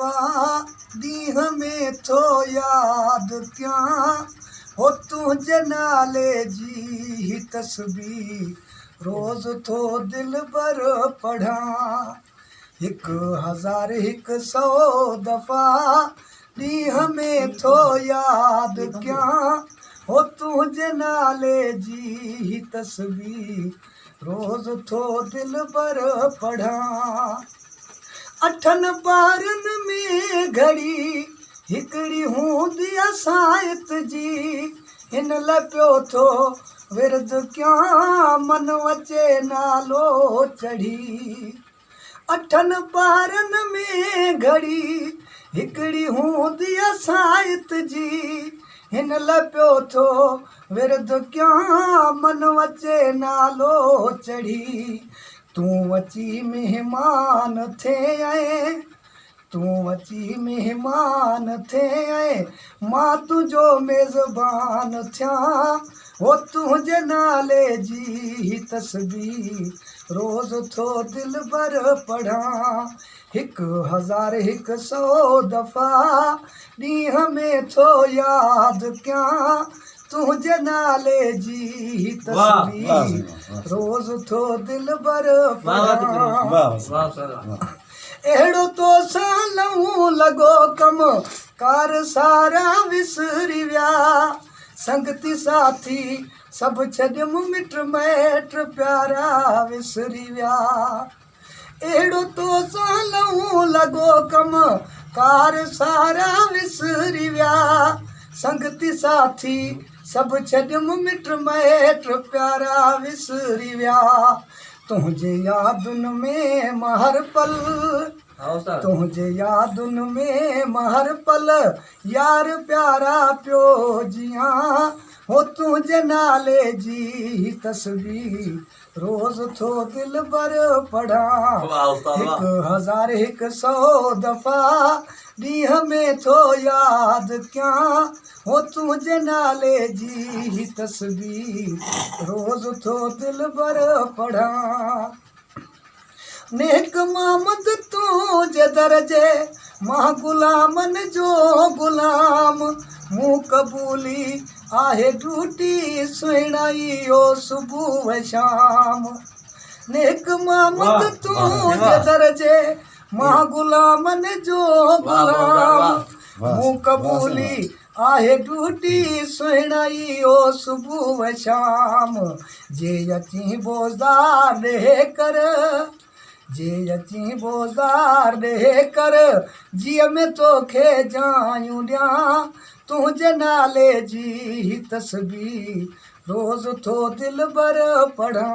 दीह में थो याद क्या हो तुझे नाले जी तस्बीर रोज थो दिल बर पढ़ा 1001 दफ़ा ॾींहं में थो याद क्या हो तुझे नाले जी तस्बीर रोज थो दिल बर पढ़ा 8 ॿारनि में घड़ी हिकिड़ी हूंदी असायत जी हिन लाइ पियो थो विर्द कयां मन अचे नालो चढ़ी 8 ॿारनि में घड़ी हिकिड़ी हूंदी असायत जी हिन लाइ पियो थो विर्द कयां मन अचे नालो चढ़ी तूं अची महिमान थिए तूं अची महिमान थिए मां तुंहिंजो मेज़बान थियां हो तुंहिंजे नाले जी तस्बीर रोज़ थो दिल बर पढ़ा 1001 दफ़ा ॾींहं में थो याद कयां तुझे नाले जी तस्बीर रोज थो दिल बर अहिड़ो तो सालूं लॻो कम कार सारा विसरी विया संगती साथी सभु छॾियमि मिट माइट प्यारा विसरी विया अहिड़ो तो सालूं लॻो कम कार सारा विसरी विया संगती साथी सभु छॾियमि मिट माइट प्यारा विसरी विया तुंहिंजे यादुनि में मां हर पल तुंहिंजे यादुनि में मां हर पल यार प्यारा पियो जियां हो तुंहिंजे नाले जी तस्बीर रोज़ थो दिल बर पढ़ा 1001 दफ़ा ॾींहं में थो याद कयां हो तुंहिंजे नाले जी तस्बीर रोज़ थो दिल बर पढ़ा नेक मोहम्मद तुंहिंजे दर्जे मां गुलामनि जो गुलाम मूं क़बूली आहे ड्यूटी सुहिणाई ओ सुबुह शाम नेक मोहम्मद तुंहिंजे दर्जे मां गुलामनि जो गुलाम मूं क़बूली आहे ड्यूटी सुहिणाई ओ सुबुह शाम जे अची बोज़दार ॾे कर जे अची बोज़दार ॾे कर जीअ में तोखे जायूं ॾियां तुंहिंजे नाले जी तस्बीर रोज़ थो दिल बर पढ़ा